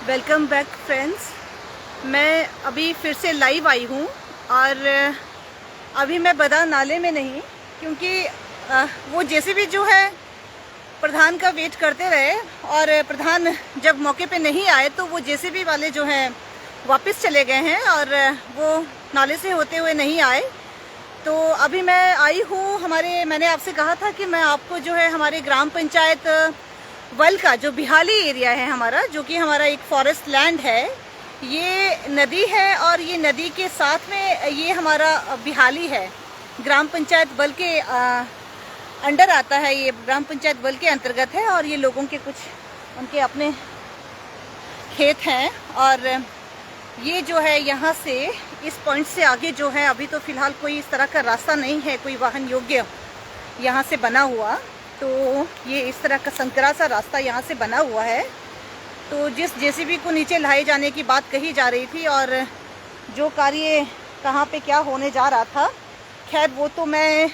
Welcome back friends. मैं अभी फिर से लाइव आई हूँ और अभी मैं बदा नाले में नहीं, क्योंकि वो जेसीबी जो है प्रधान का वेट करते रहे और प्रधान जब मौके पे नहीं आए तो वो जेसीबी वाले जो हैं वापस चले गए हैं और वो नाले से होते हुए नहीं आए। तो अभी मैं आई हूँ मैंने आपसे कहा था कि मैं आपको जो है हमारे ग्राम पंचायत वल का जो बिहाली एरिया है हमारा, जो कि हमारा एक फॉरेस्ट लैंड है, ये नदी है और ये नदी के साथ में ये हमारा बिहाली है। ग्राम पंचायत वल के अंडर आता है, ये ग्राम पंचायत वल के अंतर्गत है और ये लोगों के कुछ उनके अपने खेत हैं। और ये जो है यहाँ से इस पॉइंट से आगे जो है अभी तो फ़िलहाल कोई इस तरह का रास्ता नहीं है, कोई वाहन योग्य यहाँ से बना हुआ। तो ये इस तरह का संकरा सा रास्ता यहाँ से बना हुआ है। तो जिस जेसीबी को नीचे लाए जाने की बात कही जा रही थी और जो कार्य कहाँ पे क्या होने जा रहा था, खैर वो तो मैं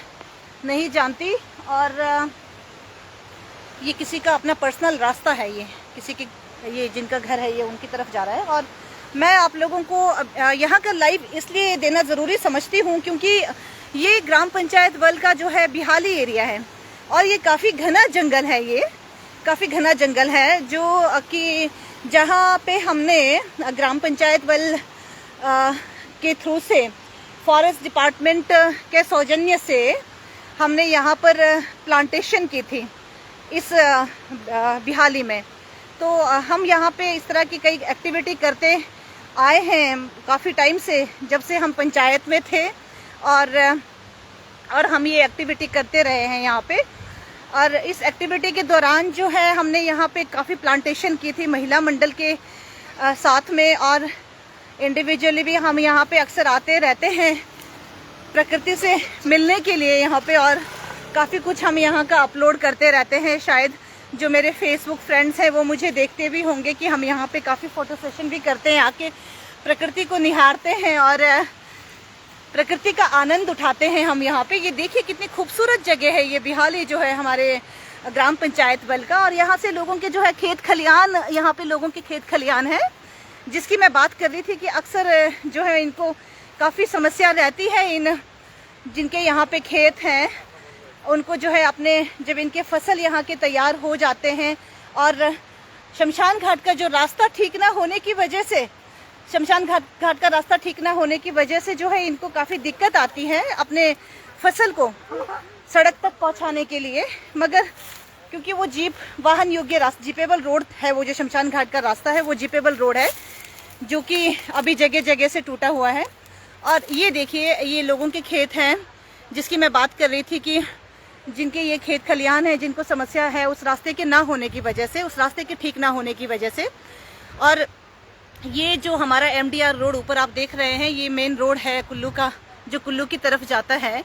नहीं जानती। और ये किसी का अपना पर्सनल रास्ता है, ये किसी की, ये जिनका घर है ये उनकी तरफ जा रहा है। और मैं आप लोगों को यहाँ का लाइव इसलिए देना ज़रूरी समझती हूँ क्योंकि ये ग्राम पंचायत वल का जो है बिहाली एरिया है और ये काफ़ी घना जंगल है। ये काफ़ी घना जंगल है जो कि जहाँ पे हमने ग्राम पंचायत वल के थ्रू से फॉरेस्ट डिपार्टमेंट के सौजन्य से हमने यहाँ पर प्लांटेशन की थी इस बिहाली में। तो हम यहाँ पे इस तरह की कई एक्टिविटी करते आए हैं काफ़ी टाइम से, जब से हम पंचायत में थे और हम ये एक्टिविटी करते रहे हैं यहाँ पे। और इस एक्टिविटी के दौरान जो है हमने यहाँ पे काफ़ी प्लांटेशन की थी महिला मंडल के साथ में, और इंडिविजुअली भी हम यहाँ पे अक्सर आते रहते हैं प्रकृति से मिलने के लिए यहाँ पे, और काफ़ी कुछ हम यहाँ का अपलोड करते रहते हैं। शायद जो मेरे फेसबुक फ्रेंड्स हैं वो मुझे देखते भी होंगे कि हम यहाँ पे काफ़ी फ़ोटो सेशन भी करते हैं, आके प्रकृति को निहारते हैं और प्रकृति का आनंद उठाते हैं हम यहाँ पे। ये देखिए कितनी खूबसूरत जगह है ये बिहाली जो है हमारे ग्राम पंचायत वल का। और यहाँ से लोगों के जो है खेत खलियान, यहाँ पे लोगों के खेत खलियान है जिसकी मैं बात कर रही थी कि अक्सर जो है इनको काफ़ी समस्या रहती है। इन जिनके यहाँ पे खेत हैं उनको जो है अपने, जब इनके फसल यहाँ के तैयार हो जाते हैं और शमशान घाट का जो रास्ता ठीक ना होने की वजह से, शमशान घाट का रास्ता ठीक ना होने की वजह से जो है इनको काफ़ी दिक्कत आती है अपने फसल को सड़क तक पहुंचाने के लिए। मगर क्योंकि वो जीप वाहन योग्य रास्ता, जीपेबल रोड है, वो जो शमशान घाट का रास्ता है वो जीपेबल रोड है जो कि अभी जगह जगह से टूटा हुआ है। और ये देखिए ये लोगों के खेत हैं जिसकी मैं बात कर रही थी कि जिनके ये खेत खलियान है, जिनको समस्या है उस रास्ते के ना होने की वजह से, उस रास्ते के ठीक ना होने की वजह से। और ये जो हमारा MDR रोड ऊपर आप देख रहे हैं, ये मेन रोड है कुल्लू का, जो कुल्लू की तरफ जाता है।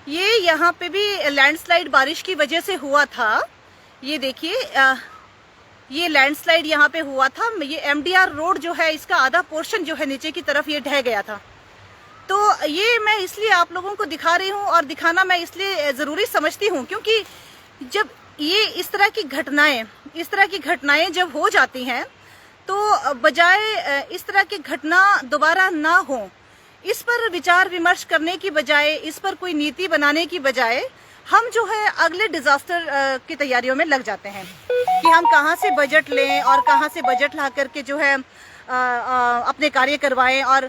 ये यहाँ पे भी लैंडस्लाइड बारिश की वजह से हुआ था। ये देखिए ये लैंडस्लाइड यहाँ पे हुआ था। ये MDR रोड जो है इसका आधा पोर्शन जो है नीचे की तरफ ये ढह गया था। तो ये मैं इसलिए आप लोगों को दिखा रही हूँ और दिखाना मैं इसलिए ज़रूरी समझती हूँ क्योंकि जब ये इस तरह की घटनाएं जब हो जाती हैं तो बजाय इस तरह की घटना दोबारा ना हो, इस पर विचार विमर्श करने की बजाय, इस पर कोई नीति बनाने की बजाय हम जो है अगले डिजास्टर की तैयारियों में लग जाते हैं कि हम कहाँ से बजट लें और कहाँ से बजट ला करके जो है अपने कार्य करवाएं। और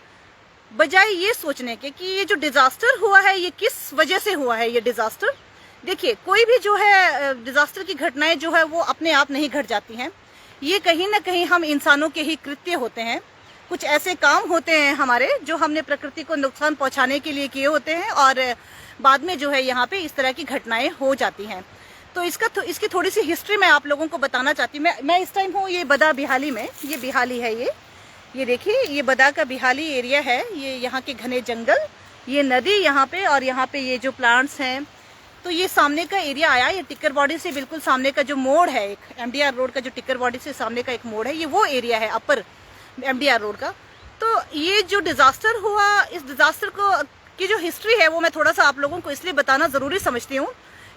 बजाय ये सोचने के कि ये जो डिजास्टर हुआ है ये किस वजह से हुआ है। ये डिजास्टर देखिए, कोई भी जो है डिजास्टर की घटनाएं जो है वो अपने आप नहीं घट जाती हैं। ये कहीं ना कहीं हम इंसानों के ही कृत्य होते हैं। कुछ ऐसे काम होते हैं हमारे जो हमने प्रकृति को नुकसान पहुंचाने के लिए किए होते हैं और बाद में जो है यहाँ पे इस तरह की घटनाएं हो जाती हैं। तो इसकी थोड़ी सी हिस्ट्री मैं आप लोगों को बताना चाहती हूँ। मैं इस टाइम हूँ ये बदा बिहाली में। ये बिहाली है, ये देखिए ये बदा का बिहाली एरिया है। ये यहाँ के घने जंगल, ये नदी यहाँ पे, और यहाँ पे ये जो प्लांट्स हैं। तो ये सामने का एरिया आया, ये टिक्कर बॉडी से बिल्कुल सामने का जो मोड़ है, एक MDR रोड का जो टिक्कर बॉडी से सामने का एक मोड़ है, ये वो एरिया है अपर MDR रोड का। तो ये जो डिजास्टर हुआ, इस डिजास्टर को की जो हिस्ट्री है वो मैं थोड़ा सा आप लोगों को इसलिए बताना ज़रूरी समझती हूँ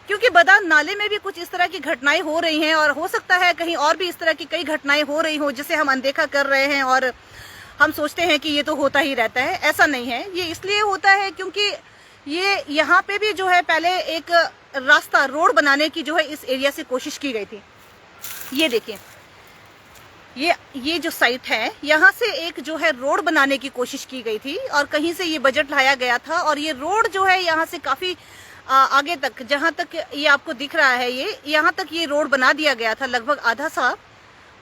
क्योंकि बदान नाले में भी कुछ इस तरह की घटनाएं हो रही हैं और हो सकता है कहीं और भी इस तरह की कई घटनाएं हो रही हो जिसे हम अनदेखा कर रहे हैं और हम सोचते हैं कि ये तो होता ही रहता है। ऐसा नहीं है, ये इसलिए होता है क्योंकि ये यहाँ पे भी जो है पहले एक रास्ता रोड बनाने की जो है इस एरिया से कोशिश की गई थी। ये देखिए, ये जो साइट है यहाँ से एक जो है रोड बनाने की कोशिश की गई थी और कहीं से ये बजट लाया गया था और ये रोड जो है यहाँ से काफी आगे तक, जहां तक ये आपको दिख रहा है, ये यहाँ तक ये रोड बना दिया गया था लगभग आधा सा,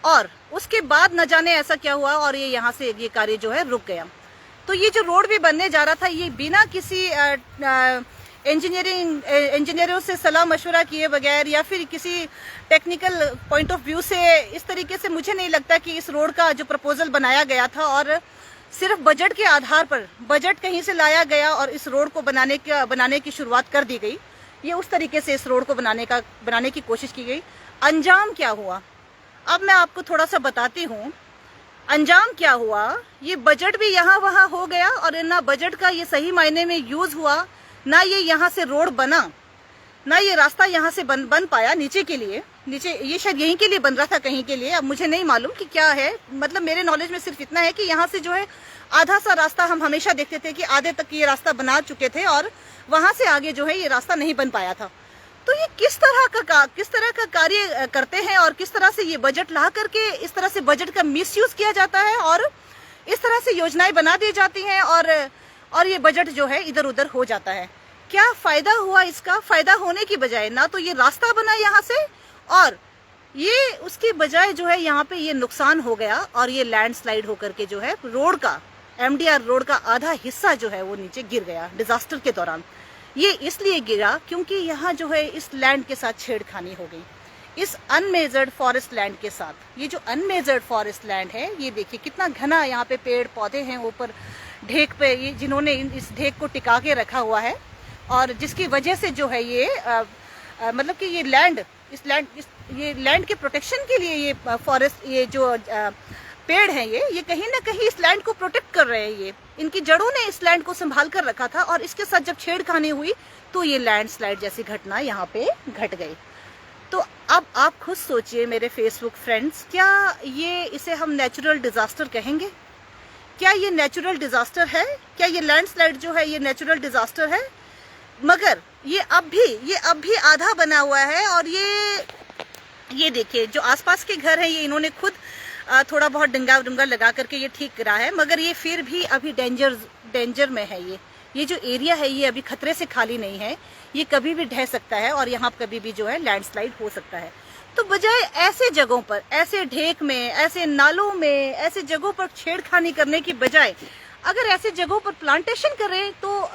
और उसके बाद न जाने ऐसा क्या हुआ और ये यहाँ से ये कार्य जो है रुक गया। तो ये जो रोड भी बनने जा रहा था ये बिना किसी इंजीनियरों से सलाह मशवरा किए बगैर या फिर किसी टेक्निकल पॉइंट ऑफ व्यू से इस तरीके से मुझे नहीं लगता कि इस रोड का जो प्रपोजल बनाया गया था और सिर्फ बजट के आधार पर बजट कहीं से लाया गया और इस रोड को बनाने की शुरुआत कर दी गई। ये उस तरीके से इस रोड को बनाने की कोशिश की गई। अंजाम क्या हुआ, अब मैं आपको थोड़ा सा बताती हूँ। अंजाम क्या हुआ, ये बजट भी यहाँ वहाँ हो गया और ना बजट का ये सही मायने में यूज हुआ, ना ये यहाँ से रोड बना, ना ये रास्ता यहाँ से बन पाया नीचे के लिए। नीचे ये शायद यहीं के लिए बन रहा था, कहीं के लिए, अब मुझे नहीं मालूम कि क्या है। मतलब मेरे नॉलेज में सिर्फ इतना है कि यहाँ से जो है आधा सा रास्ता हम हमेशा देखते थे कि आधे तक ये रास्ता बना चुके थे और वहां से आगे जो है ये रास्ता नहीं बन पाया था। तो ये किस तरह का कार्य करते हैं और किस तरह से ये बजट ला करके इस तरह से बजट का मिसयूज किया जाता है और इस तरह से योजनाएं बना दी जाती हैं और ये बजट जो है इधर उधर हो जाता है। क्या फायदा हुआ इसका? फायदा होने की बजाय ना तो ये रास्ता बना यहाँ से और ये उसकी बजाय जो है यहाँ पे ये नुकसान हो गया और ये लैंडस्लाइड होकर के जो है रोड का, MDR रोड का आधा हिस्सा जो है वो नीचे गिर गया डिजास्टर के दौरान। ये इसलिए गिरा क्योंकि यहाँ जो है इस लैंड के साथ छेड़खानी हो गई, इस अनमेजर्ड फॉरेस्ट लैंड के साथ। ये जो अनमेजर्ड फॉरेस्ट लैंड है ये देखिए कितना घना यहाँ पे पेड़ पौधे हैं ऊपर ढेक पे, ये जिन्होंने इस ढेक को टिका के रखा हुआ है और जिसकी वजह से जो है ये मतलब कि ये लैंड के प्रोटेक्शन के लिए ये फॉरेस्ट, ये जो पेड़ हैं ये कहीं ना कहीं इस लैंड को प्रोटेक्ट कर रहे हैं। ये इनकी जड़ों ने इस लैंड को संभाल कर रखा था और इसके साथ जब छेड़खानी हुई तो ये लैंडस्लाइड जैसी घटना यहाँ पे घट गई। तो अब आप खुद सोचिए मेरे फेसबुक फ्रेंड्स, क्या ये इसे हम नेचुरल डिजास्टर कहेंगे? क्या ये नेचुरल डिजास्टर है? क्या ये लैंडस्लाइड जो है ये नेचुरल डिजास्टर है? मगर ये अब भी आधा बना हुआ है और ये देखिए जो आसपास के घर है ये इन्होंने खुद थोड़ा बहुत डंगा लगा करके ये ठीक करा है, मगर ये फिर भी अभी डेंजर में है। ये जो एरिया है ये अभी खतरे से खाली नहीं है, ये कभी भी ढह सकता है और यहाँ कभी भी जो है लैंडस्लाइड हो सकता है। तो बजाय ऐसे जगहों पर, ऐसे ढेक में, ऐसे नालों में, ऐसे जगहों पर छेड़खानी करने की बजाय अगर ऐसे जगहों पर प्लांटेशन करें तो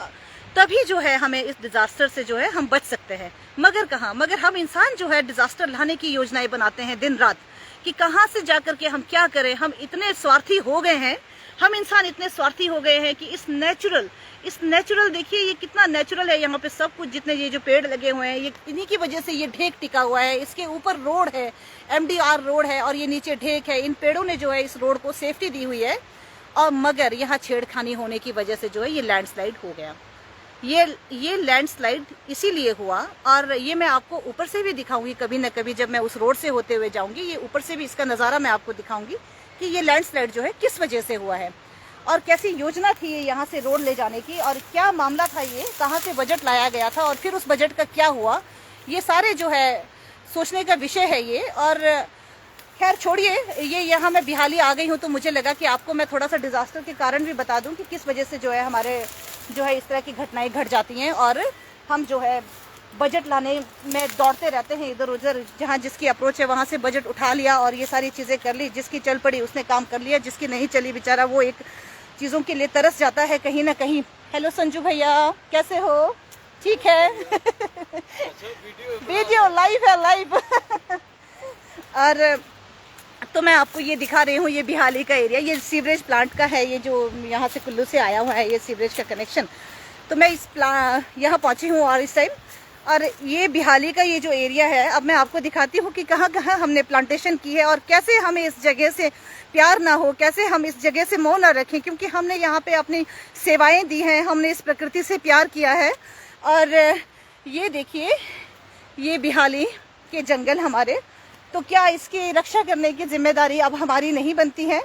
तभी जो है हमें इस डिजास्टर से जो है हम बच सकते हैं। मगर कहाँ, मगर हम इंसान जो है डिजास्टर लाने की योजनाएं बनाते हैं दिन रात कि कहाँ से जाकर के हम क्या करें। हम इतने स्वार्थी हो गए हैं, हम इंसान इतने स्वार्थी हो गए हैं कि इस नेचुरल देखिए ये कितना नेचुरल है। यहाँ पे सब कुछ, जितने ये जो पेड़ लगे हुए हैं ये इन्हीं की वजह से ये ढेक टिका हुआ है। इसके ऊपर रोड है, MDR रोड है और ये नीचे ढेक है। इन पेड़ों ने जो है इस रोड को सेफ्टी दी हुई है और मगर यहाँ छेड़खानी होने की वजह से जो है ये लैंडस्लाइड हो गया। ये लैंडस्लाइड इसीलिए हुआ और ये मैं आपको ऊपर से भी दिखाऊंगी कभी न कभी, जब मैं उस रोड से होते हुए जाऊंगी ये ऊपर से भी इसका नज़ारा मैं आपको दिखाऊंगी कि ये लैंडस्लाइड जो है किस वजह से हुआ है और कैसी योजना थी ये यहाँ से रोड ले जाने की और क्या मामला था, ये कहाँ से बजट लाया गया था और फिर उस बजट का क्या हुआ। ये सारे जो है सोचने का विषय है ये। और खैर छोड़िए, ये यहाँ मैं बिहाली आ गई हूँ तो मुझे लगा कि आपको मैं थोड़ा सा डिजास्टर के कारण भी बता दूँ कि किस वजह से जो है हमारे जो है इस तरह की घटनाएं घट जाती हैं और हम जो है बजट लाने में दौड़ते रहते हैं इधर उधर। जहाँ जिसकी अप्रोच है वहाँ से बजट उठा लिया और ये सारी चीज़ें कर ली, जिसकी चल पड़ी उसने काम कर लिया, जिसकी नहीं चली बेचारा वो एक चीज़ों के लिए तरस जाता है कहीं ना कहीं। हेलो संजू भैया, कैसे हो? ठीक है। वीडियो लाइव है, लाइव। और तो मैं आपको ये दिखा रही हूँ, ये बिहाली का एरिया, ये सीवरेज प्लांट का है, ये जो यहाँ से कुल्लू से आया हुआ है ये सीवरेज का कनेक्शन। तो मैं इस यहाँ पहुँची हूँ और इस टाइम, और ये बिहाली का ये जो एरिया है अब मैं आपको दिखाती हूँ कि कहाँ कहाँ हमने प्लांटेशन की है और कैसे हमें इस जगह से प्यार ना हो, कैसे हम इस जगह से मोह ना रखें, क्योंकि हमने यहाँ पे अपनी सेवाएं दी हैं, हमने इस प्रकृति से प्यार किया है। और ये देखिए ये बिहाली के जंगल हमारे, तो क्या इसकी रक्षा करने की जिम्मेदारी अब हमारी नहीं बनती है?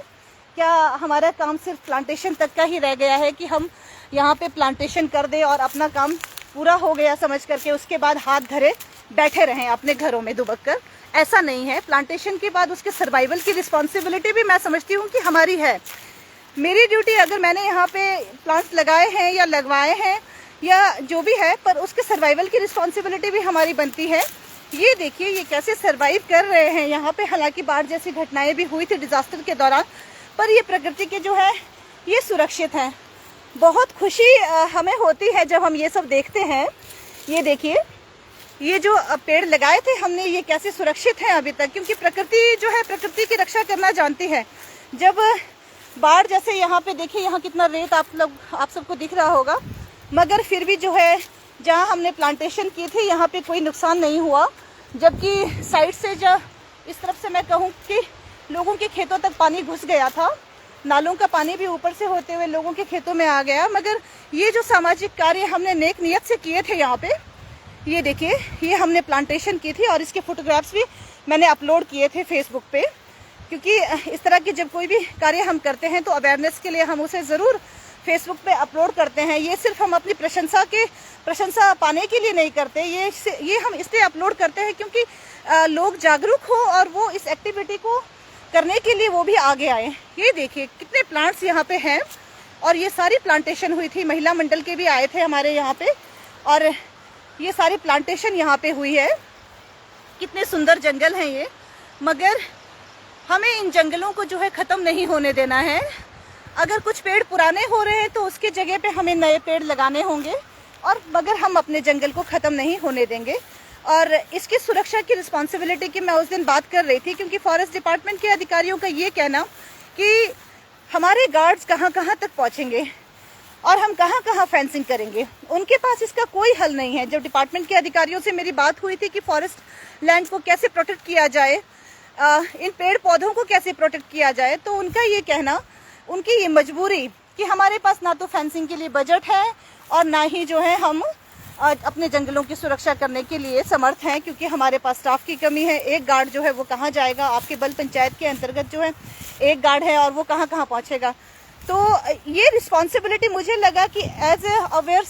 क्या हमारा काम सिर्फ प्लांटेशन तक का ही रह गया है कि हम यहाँ पे प्लांटेशन कर दें और अपना काम पूरा हो गया समझ करके उसके बाद हाथ धरे बैठे रहें अपने घरों में दुबक कर? ऐसा नहीं है। प्लांटेशन के बाद उसके सर्वाइवल की रिस्पॉन्सिबिलिटी भी मैं समझती हूँ कि हमारी है। मेरी ड्यूटी, अगर मैंने यहाँ पे प्लांट्स लगाए हैं या लगवाए हैं या जो भी है, पर उसके सर्वाइवल की रिस्पॉन्सिबिलिटी भी हमारी बनती है। ये देखिए ये कैसे सर्वाइव कर रहे हैं यहाँ पे। हालांकि बाढ़ जैसी घटनाएं भी हुई थी डिजास्टर के दौरान, पर ये प्रकृति के जो है ये सुरक्षित हैं। बहुत खुशी हमें होती है जब हम ये सब देखते हैं। ये देखिए ये जो पेड़ लगाए थे हमने, ये कैसे सुरक्षित हैं अभी तक, क्योंकि प्रकृति जो है प्रकृति की रक्षा करना जानती है। जब बाढ़ जैसे यहाँ पे देखिए, यहाँ कितना रेत आप सबको दिख रहा होगा, मगर फिर भी जो है जहाँ हमने प्लांटेशन की थी यहाँ पे कोई नुकसान नहीं हुआ। जबकि साइड से जब इस तरफ से मैं कहूँ कि लोगों के खेतों तक पानी घुस गया था, नालों का पानी भी ऊपर से होते हुए लोगों के खेतों में आ गया। मगर ये जो सामाजिक कार्य हमने नेक नियत से किए थे यहाँ पे, ये देखिए ये हमने प्लांटेशन की थी और इसके फोटोग्राफ्स भी मैंने अपलोड किए थे फेसबुक पे, क्योंकि इस तरह की जब कोई भी कार्य हम करते हैं तो अवेयरनेस के लिए हम उसे ज़रूर फेसबुक पे अपलोड करते हैं। ये सिर्फ हम अपनी प्रशंसा पाने के लिए नहीं करते, ये हम इसलिए अपलोड करते हैं क्योंकि लोग जागरूक हो और वो इस एक्टिविटी को करने के लिए वो भी आगे आए। ये देखिए कितने प्लांट्स यहाँ पे हैं और ये सारी प्लांटेशन हुई थी। महिला मंडल के भी आए थे हमारे यहाँ पे और ये सारी प्लांटेशन यहाँ पे हुई है। कितने सुंदर जंगल हैं ये, मगर हमें इन जंगलों को जो है ख़त्म नहीं होने देना है। अगर कुछ पेड़ पुराने हो रहे हैं तो उसके जगह पे हमें नए पेड़ लगाने होंगे, और मगर हम अपने जंगल को ख़त्म नहीं होने देंगे। और इसकी सुरक्षा की रिस्पॉन्सिबिलिटी की मैं उस दिन बात कर रही थी, क्योंकि फॉरेस्ट डिपार्टमेंट के अधिकारियों का ये कहना कि हमारे गार्ड्स कहाँ कहाँ तक पहुँचेंगे और हम कहाँ कहाँ फेंसिंग करेंगे, उनके पास इसका कोई हल नहीं है। जब डिपार्टमेंट के अधिकारियों से मेरी बात हुई थी कि फॉरेस्ट लैंड को कैसे प्रोटेक्ट किया जाए, इन पेड़ पौधों को कैसे प्रोटेक्ट किया जाए, तो उनका ये कहना, उनकी ये मजबूरी कि हमारे पास ना तो फेंसिंग के लिए बजट है और ना ही जो है हम अपने जंगलों की सुरक्षा करने के लिए समर्थ हैं, क्योंकि हमारे पास स्टाफ की कमी है। एक गार्ड जो है वो कहाँ जाएगा? आपके बल पंचायत के अंतर्गत जो है एक गार्ड है और वो कहाँ कहाँ पहुँचेगा? तो ये रिस्पॉन्सिबिलिटी मुझे लगा कि एज ए अवेयर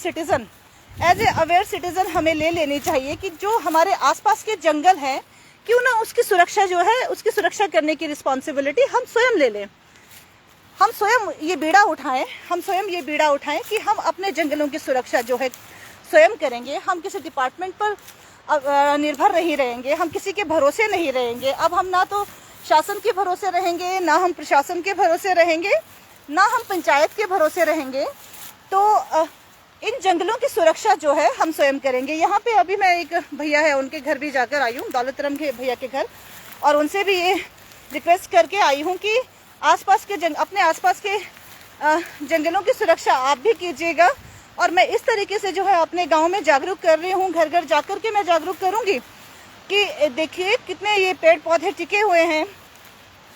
सिटीजन हमें ले लेनी चाहिए कि जो हमारे आसपास के जंगल हैं, क्यों ना उसकी सुरक्षा जो है, उसकी सुरक्षा करने की रिस्पॉन्सिबिलिटी हम स्वयं ले लें। हम स्वयं ये बीड़ा उठाएं कि हम अपने जंगलों की सुरक्षा जो है स्वयं करेंगे। हम किसी डिपार्टमेंट पर निर्भर नहीं रहेंगे, हम किसी के भरोसे नहीं रहेंगे। अब हम ना तो शासन के भरोसे रहेंगे, ना हम प्रशासन के भरोसे रहेंगे, ना हम पंचायत के भरोसे रहेंगे। तो इन जंगलों की सुरक्षा जो है हम स्वयं करेंगे। यहाँ पे अभी मैं एक भैया है उनके घर भी जाकर आई हूँ, दौलतराम के भैया के घर, और उनसे भी ये रिक्वेस्ट करके आई हूँ कि अपने आसपास के जंगलों की सुरक्षा आप भी कीजिएगा। और मैं इस तरीके से जो है अपने गांव में जागरूक कर रही हूँ, घर घर जाकर के मैं जागरूक करूँगी कि देखिए कितने ये पेड़ पौधे टिके हुए हैं।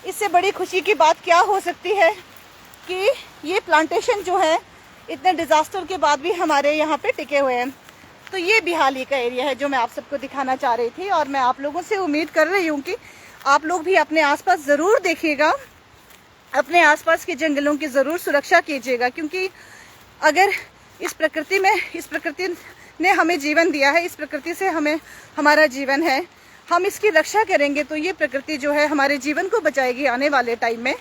इससे बड़ी खुशी की बात क्या हो सकती है कि ये प्लांटेशन जो है इतने डिजास्टर के बाद भी हमारे यहाँ पे टिके हुए हैं। तो ये बिहाली का एरिया है जो मैं आप सबको दिखाना चाह रही थी, और मैं आप लोगों से उम्मीद कर रही हूँ कि आप लोग भी अपने आसपास ज़रूर देखिएगा, अपने आसपास के जंगलों की ज़रूर सुरक्षा कीजिएगा। क्योंकि अगर इस प्रकृति ने हमें जीवन दिया है, इस प्रकृति से हमारा जीवन है, हम इसकी रक्षा करेंगे तो ये प्रकृति जो है हमारे जीवन को बचाएगी आने वाले टाइम में।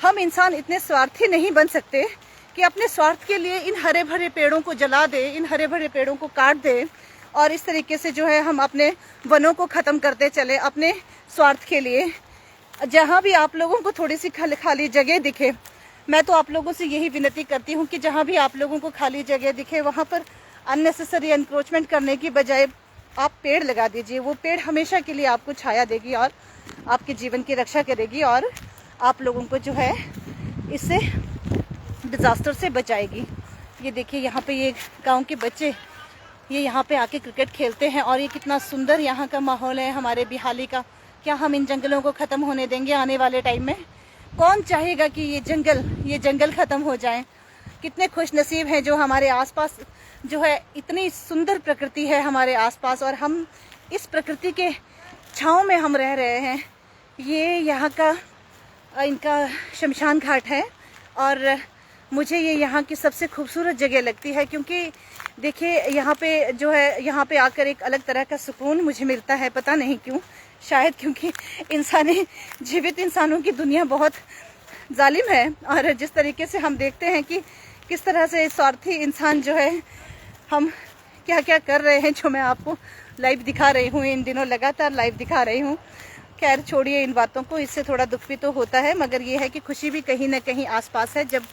हम इंसान इतने स्वार्थी नहीं बन सकते कि अपने स्वार्थ के लिए इन हरे भरे पेड़ों को जला दे, इन हरे भरे पेड़ों को काट दे और इस तरीके से जो है हम अपने वनों को ख़त्म करते चले अपने स्वार्थ के लिए। जहाँ भी आप लोगों को थोड़ी सी खाली जगह दिखे, मैं तो आप लोगों से यही विनती करती हूँ कि जहाँ भी आप लोगों को खाली जगह दिखे वहाँ पर अननेसेसरी एनक्रोचमेंट करने की बजाय आप पेड़ लगा दीजिए। वो पेड़ हमेशा के लिए आपको छाया देगी और आपके जीवन की रक्षा करेगी और आप लोगों को जो है इससे डिज़ास्टर से बचाएगी। ये देखिए यहाँ पे ये गांव के बच्चे ये यहाँ पे आके क्रिकेट खेलते हैं और ये कितना सुंदर यहाँ का माहौल है हमारे बिहाली का। क्या हम इन जंगलों को ख़त्म होने देंगे आने वाले टाइम में? कौन चाहेगा कि ये जंगल ख़त्म हो जाए? कितने खुश नसीब हैं जो हमारे आसपास जो है इतनी सुंदर प्रकृति है हमारे आसपास, और हम इस प्रकृति के छाँव में हम रह रहे हैं। ये यहाँ का इनका शमशान घाट है और मुझे ये यहाँ की सबसे खूबसूरत जगह लगती है, क्योंकि देखिए यहाँ पे जो है, यहाँ पे आकर एक अलग तरह का सुकून मुझे मिलता है। पता नहीं क्यों, शायद क्योंकि जीवित इंसानों की दुनिया बहुत जालिम है और जिस तरीके से हम देखते हैं कि किस तरह से स्वार्थी इंसान जो है, हम क्या क्या कर रहे हैं, जो मैं आपको लाइव दिखा रही हूँ, इन दिनों लगातार लाइव दिखा रही हूँ। खैर छोड़िए इन बातों को, इससे थोड़ा दुख भी तो होता है, मगर ये है कि खुशी भी कहीं ना कहीं आसपास है। जब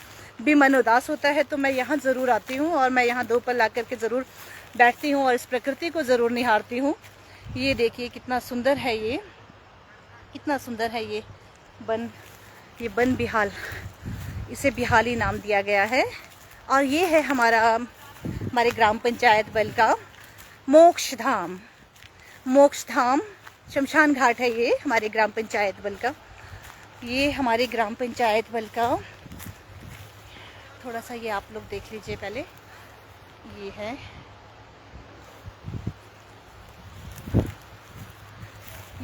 भी मन उदास होता है तो मैं यहाँ ज़रूर आती हूँ और मैं यहाँ 2 पल आकर के ज़रूर बैठती हूँ और इस प्रकृति को ज़रूर निहारती हूँ। ये देखिए कितना सुंदर है, ये कितना सुंदर है ये बन बिहाल, इसे बिहाली नाम दिया गया है। और ये है हमारे ग्राम पंचायत बल का मोक्ष धाम शमशान घाट है। ये हमारे ग्राम पंचायत बल का, ये हमारे ग्राम पंचायत बल का, थोड़ा सा ये आप लोग देख लीजिए पहले। ये है,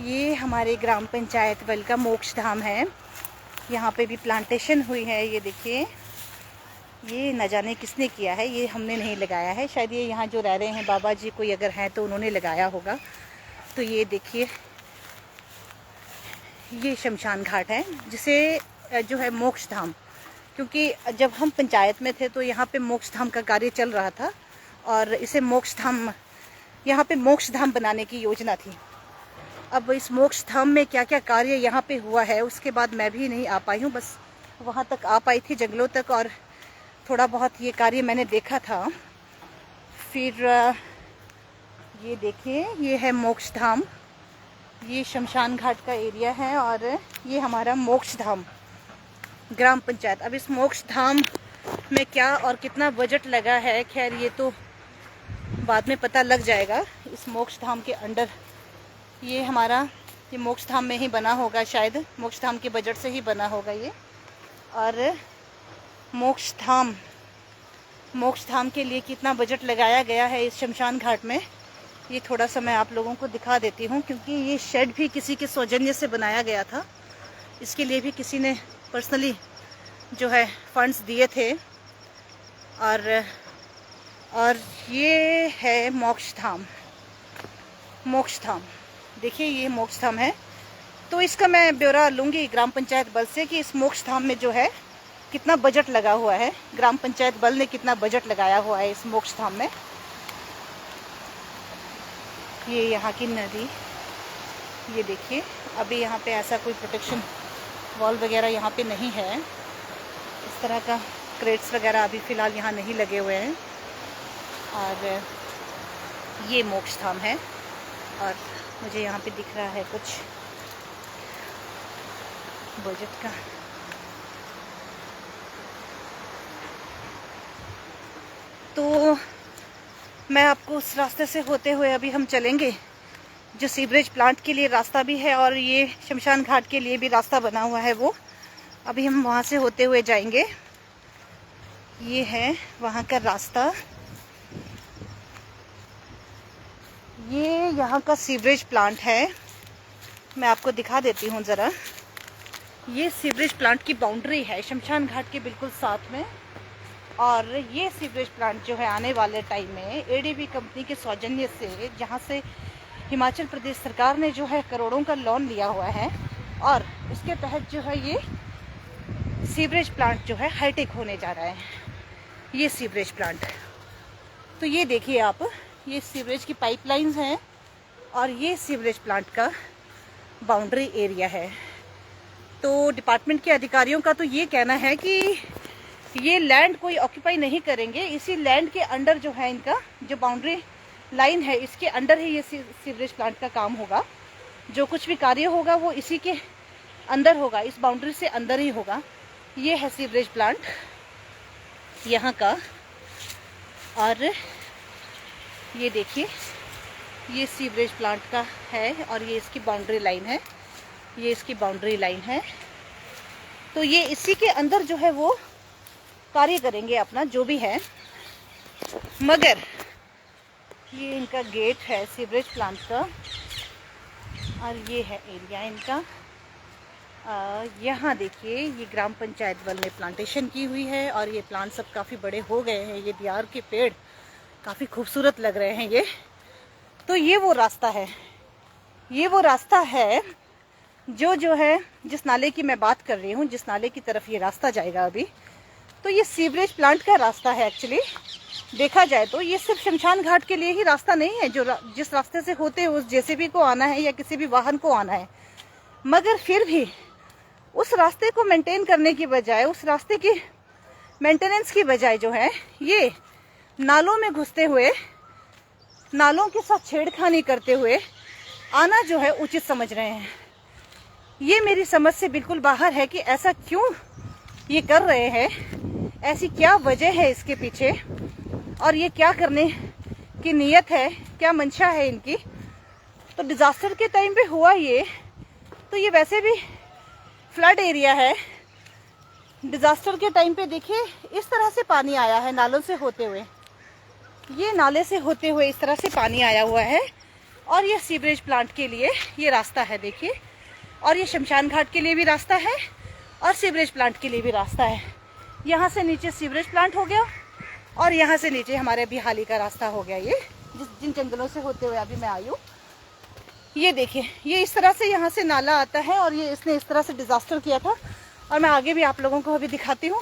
ये हमारे ग्राम पंचायत बल का मोक्ष धाम है। यहाँ पे भी प्लांटेशन हुई है। ये देखिए, ये न जाने किसने किया है, ये हमने नहीं लगाया है। शायद ये यहाँ जो रह रहे हैं बाबा जी कोई अगर हैं तो उन्होंने लगाया होगा। तो ये देखिए, ये शमशान घाट है जिसे जो है मोक्ष धाम, क्योंकि जब हम पंचायत में थे तो यहाँ पे मोक्ष धाम का कार्य चल रहा था और इसे मोक्ष धाम, यहाँ पे मोक्ष धाम बनाने की योजना थी। अब इस मोक्ष धाम में क्या क्या कार्य यहाँ पे हुआ है उसके बाद मैं भी नहीं आ पाई हूँ, बस वहाँ तक आ पाई थी जंगलों तक और थोड़ा बहुत ये कार्य मैंने देखा था। फिर ये देखिए, ये है मोक्ष धाम, ये शमशान घाट का एरिया है और ये हमारा मोक्ष धाम ग्राम पंचायत। अब इस मोक्ष धाम में क्या और कितना बजट लगा है, खैर ये तो बाद में पता लग जाएगा। इस मोक्ष धाम के अंडर ये हमारा, ये मोक्ष धाम में ही बना होगा, शायद मोक्ष धाम के बजट से ही बना होगा ये। और मोक्ष धाम के लिए कितना बजट लगाया गया है इस शमशान घाट में, ये थोड़ा सा मैं आप लोगों को दिखा देती हूँ, क्योंकि ये शेड भी किसी के सौजन्य से बनाया गया था। इसके लिए भी किसी ने पर्सनली जो है फंड्स दिए थे। और ये है मोक्ष धाम, देखिए ये मोक्ष धाम है। तो इसका मैं ब्यौरा लूँगी ग्राम पंचायत बल से कि इस मोक्ष धाम में जो है कितना बजट लगा हुआ है, ग्राम पंचायत बल ने कितना बजट लगाया हुआ है इस मोक्ष धाम में। ये यहाँ की नदी, ये देखिए, अभी यहाँ पे ऐसा कोई प्रोटेक्शन वॉल वगैरह यहाँ पे नहीं है, इस तरह का क्रेट्स वगैरह अभी फ़िलहाल यहाँ नहीं लगे हुए हैं। और ये मोक्ष धाम है और मुझे यहाँ पे दिख रहा है कुछ बजट का। तो मैं आपको उस रास्ते से होते हुए अभी हम चलेंगे जो सीवरेज प्लांट के लिए रास्ता भी है और ये शमशान घाट के लिए भी रास्ता बना हुआ है, वो अभी हम वहाँ से होते हुए जाएंगे। ये है वहाँ का रास्ता, ये यहाँ का सीवरेज प्लांट है। मैं आपको दिखा देती हूँ ज़रा। ये सीवरेज प्लांट की बाउंड्री है शमशान घाट के बिल्कुल साथ में। और ये सीवरेज प्लांट जो है आने वाले टाइम में एडीबी कंपनी के सौजन्य से, जहाँ से हिमाचल प्रदेश सरकार ने जो है करोड़ों का लोन लिया हुआ है और इसके तहत जो है ये सीवरेज प्लांट जो है हाईटेक होने जा रहा है, ये सीवरेज प्लांट। तो ये देखिए आप, ये सीवरेज की पाइपलाइंस हैं और ये सीवरेज प्लांट का बाउंड्री एरिया है। तो डिपार्टमेंट के अधिकारियों का तो ये कहना है कि ये लैंड कोई ऑक्यूपाई नहीं करेंगे, इसी लैंड के अंडर जो है इनका जो बाउंड्री लाइन है इसके अंडर ही ये सीवरेज प्लांट का काम होगा। जो कुछ भी कार्य होगा वो इसी के अंदर होगा, इस बाउंड्री से अंदर ही होगा। ये है सीवरेज प्लांट यहाँ का। और ये देखिए, ये सीवरेज प्लांट का है और ये इसकी बाउंड्री लाइन है, ये इसकी बाउंड्री लाइन है। तो ये इसी के अंदर जो है वो कार्य करेंगे अपना जो भी है। मगर ये इनका गेट है सीवरेज प्लांट का, और ये है एरिया इनका। यहाँ देखिए ये ग्राम पंचायत बल ने प्लांटेशन की हुई है, और ये प्लांट सब काफ़ी बड़े हो गए हैं। ये दियार के पेड़ काफ़ी खूबसूरत लग रहे हैं ये। तो ये वो रास्ता है, ये वो रास्ता है जो है जिस नाले की मैं बात कर रही हूँ, जिस नाले की तरफ ये रास्ता जाएगा अभी। तो ये सीवरेज प्लांट का रास्ता है। एक्चुअली देखा जाए तो ये सिर्फ शमशान घाट के लिए ही रास्ता नहीं है, जो जिस रास्ते से होते हुए उस जेसीबी को आना है या किसी भी वाहन को आना है। मगर फिर भी उस रास्ते को मेंटेन करने की बजाय, उस रास्ते की मेंटेनेंस की बजाय जो है ये नालों में घुसते हुए, नालों के साथ छेड़खानी करते हुए आना जो है उचित समझ रहे हैं। ये मेरी समझ से बिल्कुल बाहर है कि ऐसा क्यों ये कर रहे हैं, ऐसी क्या वजह है इसके पीछे, और ये क्या करने की नीयत है, क्या मंशा है इनकी। तो डिजास्टर के टाइम पे हुआ ये, तो ये वैसे भी फ्लड एरिया है। डिजास्टर के टाइम पे देखिए इस तरह से पानी आया है नालों से होते हुए, ये नाले से होते हुए इस तरह से पानी आया हुआ है। और ये सीवरेज प्लांट के लिए ये रास्ता है देखिए, और ये शमशान घाट के लिए भी रास्ता है और सीवरेज प्लांट के लिए भी रास्ता है। यहाँ से नीचे सीवरेज प्लांट हो गया, और यहाँ से नीचे हमारे बिहाली का रास्ता हो गया। ये जिन जंगलों से होते हुए अभी मैं आई हूँ, ये देखिए ये इस तरह से यहाँ से नाला आता है, और ये इसने इस तरह से डिजास्टर किया था। और मैं आगे भी आप लोगों को अभी दिखाती हूँ।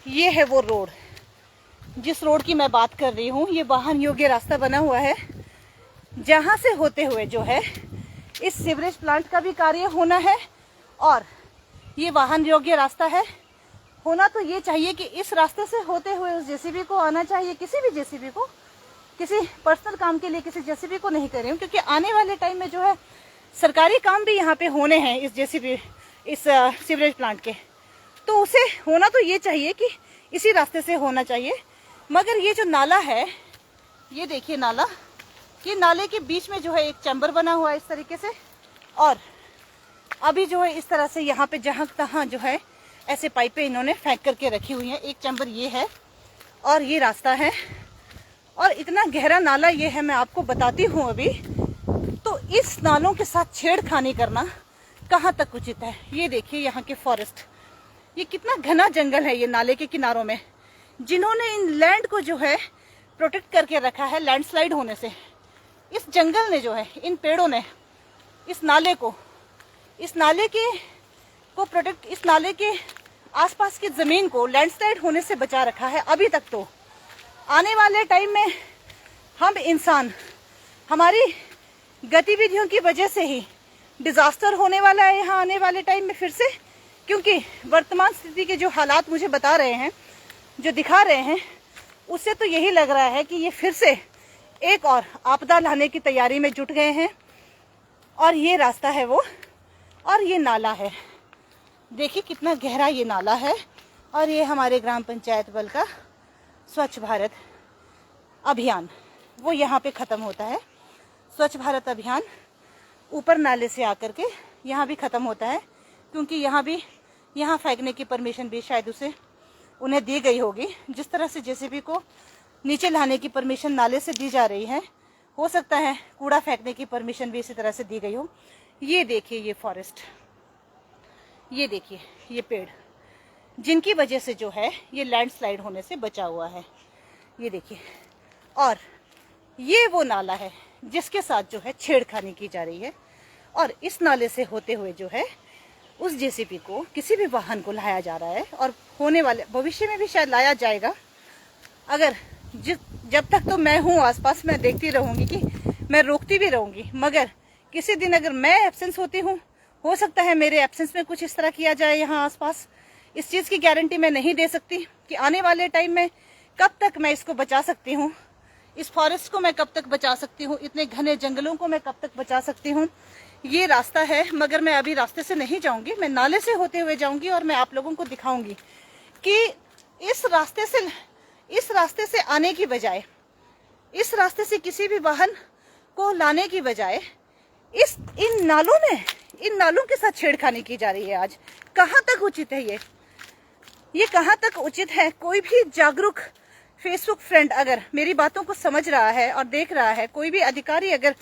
ये है वो रोड, जिस रोड की मैं बात कर रही हूँ। ये वाहन योग्य रास्ता बना हुआ है, जहाँ से होते हुए जो है इस सीवरेज प्लांट का भी कार्य होना है, और ये वाहन योग्य रास्ता है। होना तो ये चाहिए कि इस रास्ते से होते हुए उस जेसीबी को आना चाहिए, किसी भी जेसीबी को, किसी पर्सनल काम के लिए किसी जेसीबी को नहीं कर रही हूँ, क्योंकि आने वाले टाइम में जो है सरकारी काम भी यहाँ पे होने हैं इस जेसीबी, इस सीवरेज प्लांट के। तो उसे होना तो ये चाहिए कि इसी रास्ते से होना चाहिए। मगर ये जो नाला है, ये देखिए नाला, ये नाले के बीच में जो है एक चैम्बर बना हुआ है इस तरीके से, और अभी जो है इस तरह से यहाँ पे जहाँ तहाँ जो है ऐसे पाइपें इन्होंने फेंक करके रखी हुई हैं। एक चैम्बर ये है, और ये रास्ता है, और इतना गहरा नाला ये है, मैं आपको बताती हूँ अभी। तो इस नालों के साथ छेड़खानी करना कहाँ तक उचित है। ये देखिए यहाँ के फॉरेस्ट, ये कितना घना जंगल है ये नाले के किनारों में, जिन्होंने इन लैंड को जो है प्रोटेक्ट करके रखा है लैंडस्लाइड होने से। इस जंगल ने जो है, इन पेड़ों ने इस नाले को प्रोटेक्ट, इस नाले के आसपास की जमीन को लैंडस्लाइड होने से बचा रखा है अभी तक। तो आने वाले टाइम में हम इंसान, हमारी गतिविधियों की वजह से ही डिजास्टर होने वाला है यहाँ आने वाले टाइम में फिर से। क्योंकि वर्तमान स्थिति के जो हालात मुझे बता रहे हैं, जो दिखा रहे हैं, उससे तो यही लग रहा है कि ये फिर से एक और आपदा लाने की तैयारी में जुट गए हैं। और ये रास्ता है वो, और ये नाला है, देखिए कितना गहरा ये नाला है। और ये हमारे ग्राम पंचायत बल का स्वच्छ भारत अभियान, वो यहाँ पे ख़त्म होता है। स्वच्छ भारत अभियान ऊपर नाले से आकर के यहाँ भी ख़त्म होता है, क्योंकि यहाँ फेंकने की परमिशन भी शायद उन्हें दी गई होगी। जिस तरह से जेसीबी को नीचे लाने की परमिशन नाले से दी जा रही है, हो सकता है कूड़ा फेंकने की परमिशन भी इसी तरह से दी गई हो। ये देखिए ये फॉरेस्ट, ये देखिए ये पेड़, जिनकी वजह से जो है ये लैंडस्लाइड होने से बचा हुआ है, ये देखिए। और ये वो नाला है जिसके साथ जो है छेड़खानी की जा रही है, और इस नाले से होते हुए जो है उस जेसीबी को, किसी भी वाहन को लाया जा रहा है, और होने वाले भविष्य में भी शायद लाया जाएगा। अगर जब तक तो मैं हूँ आसपास, मैं देखती रहूँगी, कि मैं रोकती भी रहूँगी। मगर किसी दिन अगर मैं एब्सेंस होती हूँ, हो सकता है मेरे एब्सेंस में कुछ इस तरह किया जाए यहाँ आसपास। इस चीज़ की गारंटी मैं नहीं दे सकती कि आने वाले टाइम में कब तक मैं इसको बचा सकती हूँ, इस फॉरेस्ट को मैं कब तक बचा सकती हूँ, इतने घने जंगलों को मैं कब तक बचा सकती हूँ। ये रास्ता है, मगर मैं अभी रास्ते से नहीं जाऊँगी, मैं नाले से होते हुए जाऊँगी, और मैं आप लोगों को दिखाऊँगी कि इस रास्ते से आने की बजाय, इस रास्ते से किसी भी वाहन को लाने की बजाय इन नालों के साथ छेड़खानी की जा रही है। आज कहाँ तक उचित है ये कहाँ तक उचित है। कोई भी जागरूक फेसबुक फ्रेंड अगर मेरी बातों को समझ रहा है और देख रहा है, कोई भी अधिकारी अगर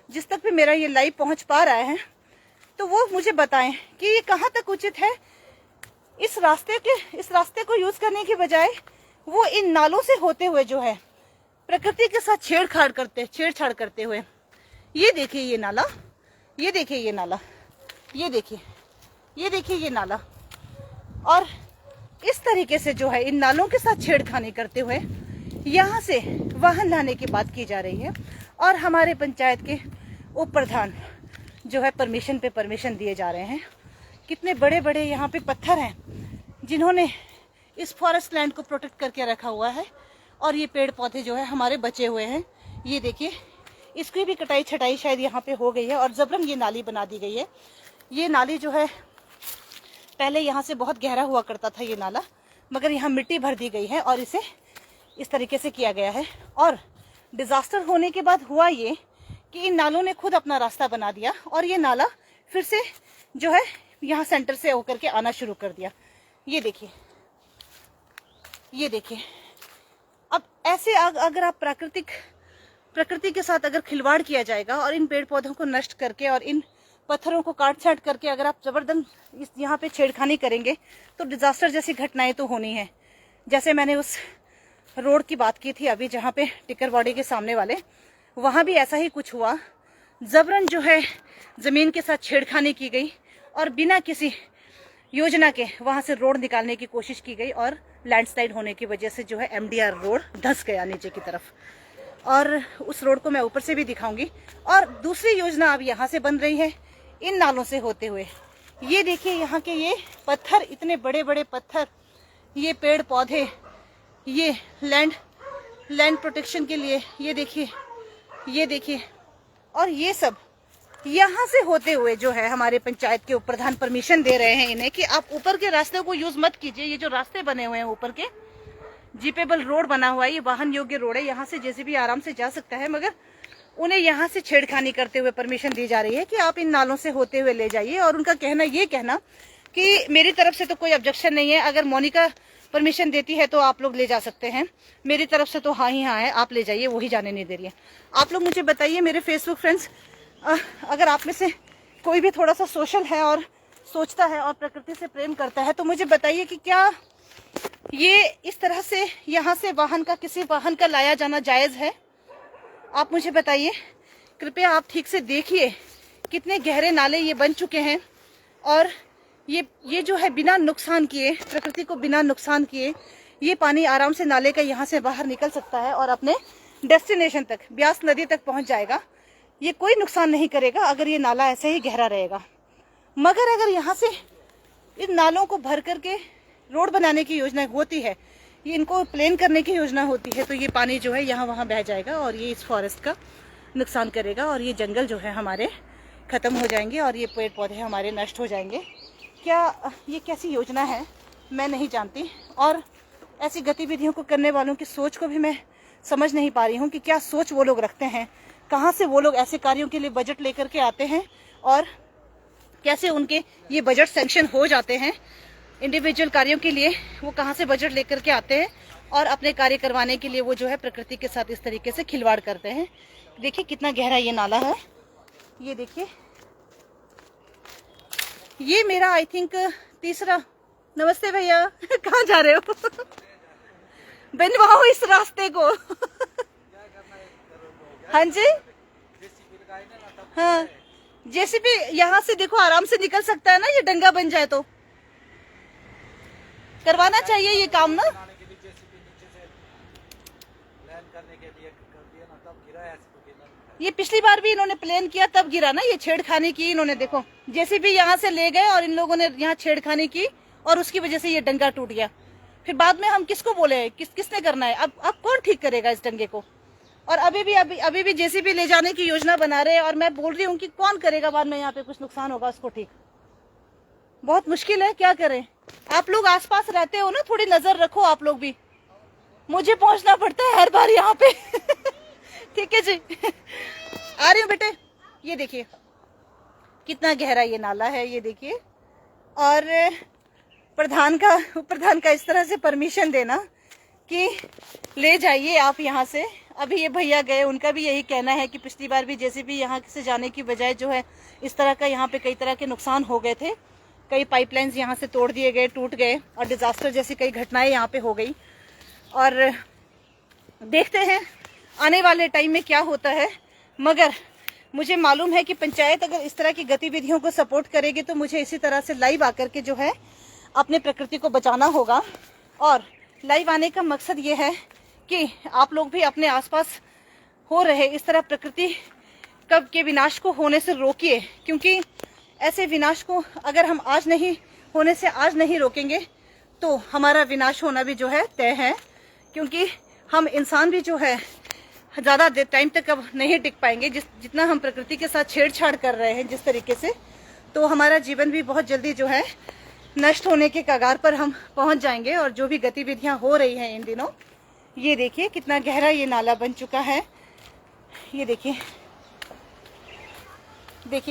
जिस तक भी मेरा ये लाइव पहुंच पा रहा है, तो वो मुझे बताएं कि ये कहाँ तक उचित है। इस रास्ते को यूज करने की बजाय वो इन नालों से होते हुए जो है प्रकृति के साथ छेड़छाड़ करते हुए, ये देखिए ये नाला, ये देखिए ये नाला, ये देखिए ये नाला, और इस तरीके से जो है इन नालों के साथ छेड़खानी करते हुए यहाँ से वाहन लाने की बात की जा रही है। और हमारे पंचायत के उप प्रधान जो है परमिशन पे परमिशन दिए जा रहे हैं। कितने बड़े बड़े यहाँ पे पत्थर हैं जिन्होंने इस फॉरेस्ट लैंड को प्रोटेक्ट करके रखा हुआ है, और ये पेड़ पौधे जो है हमारे बचे हुए हैं। ये देखिए, इसकी भी कटाई छटाई शायद यहाँ पे हो गई है और जबरन ये नाली बना दी गई है। ये नाली जो है पहले यहाँ से बहुत गहरा हुआ करता था ये नाला, मगर यहाँ मिट्टी भर दी गई है और इसे इस तरीके से किया गया है। और डिजास्टर होने के बाद हुआ ये कि इन नालों ने खुद अपना रास्ता बना दिया और ये नाला फिर से जो है यहाँ सेंटर से होकर के आना शुरू कर दिया। ये देखिए, ये देखिए। अब ऐसे अगर आप प्रकृति के साथ अगर खिलवाड़ किया जाएगा और इन पेड़ पौधों को नष्ट करके और इन पत्थरों को काट छाट करके अगर आप जबरदस्त यहाँ पे छेड़खानी करेंगे तो डिजास्टर जैसी घटनाएं तो होनी है। जैसे मैंने उस रोड की बात की थी अभी, जहाँ पे टिकरवाड़ी के सामने वाले, वहाँ भी ऐसा ही कुछ हुआ। जबरन जो है जमीन के साथ छेड़खानी की गई और बिना किसी योजना के वहाँ से रोड निकालने की कोशिश की गई, और लैंडस्लाइड होने की वजह से जो है MDR रोड धंस गया नीचे की तरफ। और उस रोड को मैं ऊपर से भी दिखाऊंगी। और दूसरी योजना अब यहाँ से बन रही है इन नालों से होते हुए। ये देखिए यहाँ के ये पत्थर, इतने बड़े बड़े पत्थर, ये पेड़ पौधे, ये लैंड प्रोटेक्शन के लिए, ये देखिए, ये देखिए। और ये सब यहाँ से होते हुए जो है हमारे पंचायत के उप प्रधान परमिशन दे रहे हैं इन्हें कि आप ऊपर के रास्ते को यूज मत कीजिए। ये जो रास्ते बने हुए हैं ऊपर के, जीपेबल रोड बना हुआ है, ये वाहन योग्य रोड है, यहाँ से जेसीबी आराम से जा सकता है, मगर उन्हें यहाँ से छेड़खानी करते हुए परमिशन दी जा रही है कि आप इन नालों से होते हुए ले जाइए। और उनका कहना कि मेरी तरफ से तो कोई ऑब्जेक्शन नहीं है, अगर मोनिका परमिशन देती है तो आप लोग ले जा सकते हैं, मेरी तरफ से तो हाँ ही हाँ है, आप ले जाइए, वही जाने नहीं दे रही है। आप लोग मुझे बताइए मेरे फेसबुक फ्रेंड्स, अगर आप में से कोई भी थोड़ा सा सोशल है और सोचता है और प्रकृति से प्रेम करता है, तो मुझे बताइए कि क्या ये इस तरह से यहाँ से किसी वाहन का लाया जाना जायज है? आप मुझे बताइए कृपया। आप ठीक से देखिए कितने गहरे नाले ये बन चुके हैं, और ये जो है बिना नुकसान किए, प्रकृति को बिना नुकसान किए, ये पानी आराम से नाले का यहाँ से बाहर निकल सकता है और अपने डेस्टिनेशन तक, ब्यास नदी तक पहुँच जाएगा। ये कोई नुकसान नहीं करेगा अगर ये नाला ऐसे ही गहरा रहेगा। मगर अगर यहाँ से इन नालों को भर करके रोड बनाने की योजना होती है, ये इनको प्लेन करने की योजना होती है, तो ये पानी जो है यहाँ वहाँ बह जाएगा और ये इस फॉरेस्ट का नुकसान करेगा, और ये जंगल जो है हमारे ख़त्म हो जाएंगे और ये पेड़ पौधे हमारे नष्ट हो जाएंगे। क्या ये कैसी योजना है मैं नहीं जानती, और ऐसी गतिविधियों को करने वालों की सोच को भी मैं समझ नहीं पा रही हूँ कि क्या सोच वो लोग रखते हैं, कहाँ से वो लोग ऐसे कार्यों के लिए बजट लेकर के आते हैं, और कैसे उनके ये बजट सैंक्शन हो जाते हैं इंडिविजुअल कार्यों के लिए। वो कहाँ से बजट लेकर के आते हैं और अपने कार्य करवाने के लिए वो जो है प्रकृति के साथ इस तरीके से खिलवाड़ करते हैं। देखिए कितना गहरा ये नाला है, ये देखिए। ये मेरा आई थिंक तीसरा, नमस्ते भैया कहाँ जा रहे हो? बनवाओ इस रास्ते को। हाँ जी, हाँ जेसीबी यहाँ से देखो आराम से निकल सकता है ना, ये डंगा बन जाए तो करवाना चाहिए ये काम ना। ये पिछली बार भी इन्होंने प्लान किया तब गिरा ना, ये छेड़खानी की इन्होंने, देखो जेसीबी यहाँ से ले गए और इन लोगों ने यहाँ छेड़खानी की और उसकी वजह से ये डंगा टूट गया। फिर बाद में हम किसको बोले, किसने करना है? अब कौन ठीक करेगा इस डंगे को? और अभी भी जेसीबी ले जाने की योजना बना रहे हैं, और मैं बोल रही हूँ कि कौन करेगा बाद में, यहाँ पे कुछ नुकसान होगा उसको ठीक। बहुत मुश्किल है, क्या करें? आप लोग आसपास रहते हो ना, थोड़ी नजर रखो आप लोग भी, मुझे पहुंचना पड़ता है हर बार यहाँ पे। ठीक है जी, आ रही हूँ बेटे। ये देखिए कितना गहरा ये नाला है, ये देखिए। और प्रधान का इस तरह से परमिशन देना कि ले जाइए आप यहाँ से। अभी ये भैया गए, उनका भी यही कहना है कि पिछली बार भी जेसीबी यहाँ से जाने की बजाय जो है इस तरह का यहाँ पे कई तरह के नुकसान हो गए थे, कई पाइपलाइंस यहाँ से तोड़ दिए गए, टूट गए और डिजास्टर जैसी कई घटनाएं यहाँ पे हो गई। और देखते हैं आने वाले टाइम में क्या होता है। मगर मुझे मालूम है कि पंचायत अगर इस तरह की गतिविधियों को सपोर्ट करेगी तो मुझे इसी तरह से लाइव आकर के जो है अपने प्रकृति को बचाना होगा। और लाइव आने का मकसद ये है कि आप लोग भी अपने आसपास हो रहे इस तरह प्रकृति कब के विनाश को होने से रोकिए, क्योंकि ऐसे विनाश को अगर हम आज नहीं होने से आज नहीं रोकेंगे तो हमारा विनाश होना भी जो है तय है। क्योंकि हम इंसान भी जो है ज़्यादा टाइम तक अब नहीं टिक पाएंगे, जितना हम प्रकृति के साथ छेड़छाड़ कर रहे हैं जिस तरीके से, तो हमारा जीवन भी बहुत जल्दी जो है नष्ट होने के कगार पर हम पहुंच जाएंगे। और जो भी गतिविधियां हो रही हैं इन दिनों, ये देखिए कितना गहरा ये नाला बन चुका है। ये देखिए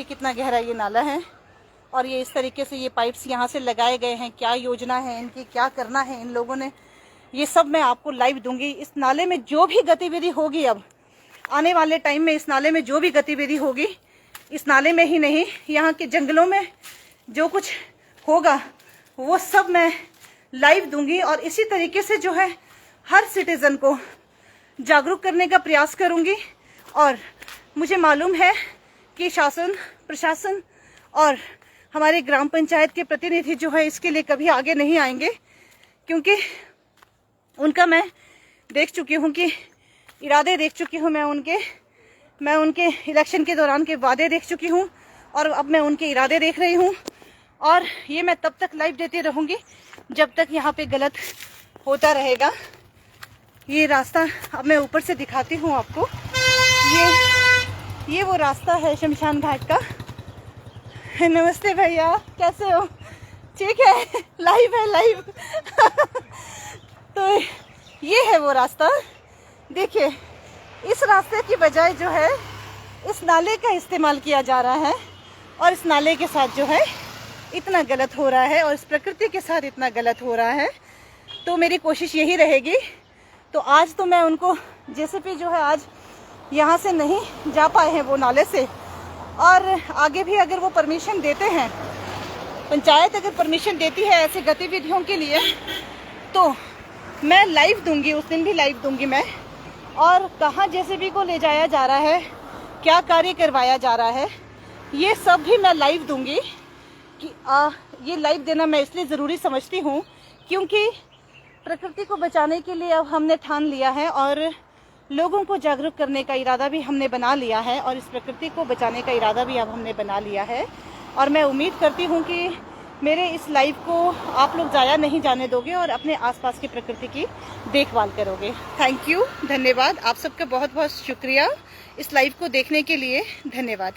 कितना गहरा ये नाला है। और ये इस तरीके से ये पाइप्स यहाँ से लगाए गए हैं। क्या योजना है इनकी, क्या करना है इन लोगों ने, ये सब मैं आपको लाइव दूंगी। इस नाले में जो भी गतिविधि होगी, अब आने वाले टाइम में इस नाले में जो भी गतिविधि होगी, इस नाले में ही नहीं, यहाँ के जंगलों में जो कुछ होगा वो सब मैं लाइव दूंगी। और इसी तरीके से जो है हर सिटीजन को जागरूक करने का प्रयास करूंगी। और मुझे मालूम है कि शासन, प्रशासन और हमारे ग्राम पंचायत के प्रतिनिधि जो है इसके लिए कभी आगे नहीं आएंगे, क्योंकि उनका मैं देख चुकी हूँ कि इरादे देख चुकी हूँ मैं उनके इलेक्शन के दौरान के वादे देख चुकी हूँ और अब मैं उनके इरादे देख रही हूँ। और ये मैं तब तक लाइव देती रहूँगी जब तक यहाँ पे गलत होता रहेगा। ये रास्ता अब मैं ऊपर से दिखाती हूँ आपको। ये वो रास्ता है शमशान घाट का। नमस्ते भैया, कैसे हो? ठीक है, लाइव है लाइव। तो ये है वो रास्ता। देखिए, इस रास्ते की बजाय जो है इस नाले का इस्तेमाल किया जा रहा है और इस नाले के साथ जो है इतना गलत हो रहा है और इस प्रकृति के साथ इतना गलत हो रहा है। तो मेरी कोशिश यही रहेगी। तो आज तो मैं उनको जेसीबी जो है आज यहाँ से नहीं जा पाए हैं वो नाले से, और आगे भी अगर वो परमिशन देते हैं, पंचायत अगर परमिशन देती है ऐसी गतिविधियों के लिए, तो मैं लाइव दूंगी, उस दिन भी लाइव दूंगी मैं। और कहाँ जेसीबी को ले जाया जा रहा है, क्या कार्य करवाया जा रहा है, ये सब भी मैं लाइव दूंगी। कि ये लाइव देना मैं इसलिए ज़रूरी समझती हूँ क्योंकि प्रकृति को बचाने के लिए अब हमने ठान लिया है और लोगों को जागरूक करने का इरादा भी हमने बना लिया है और इस प्रकृति को बचाने का इरादा भी अब हमने बना लिया है। और मैं उम्मीद करती हूँ कि मेरे इस लाइव को आप लोग ज़ाया नहीं जाने दोगे और अपने आसपास की प्रकृति की देखभाल करोगे। थैंक यू, धन्यवाद। आप सबका बहुत बहुत शुक्रिया इस लाइव को देखने के लिए। धन्यवाद।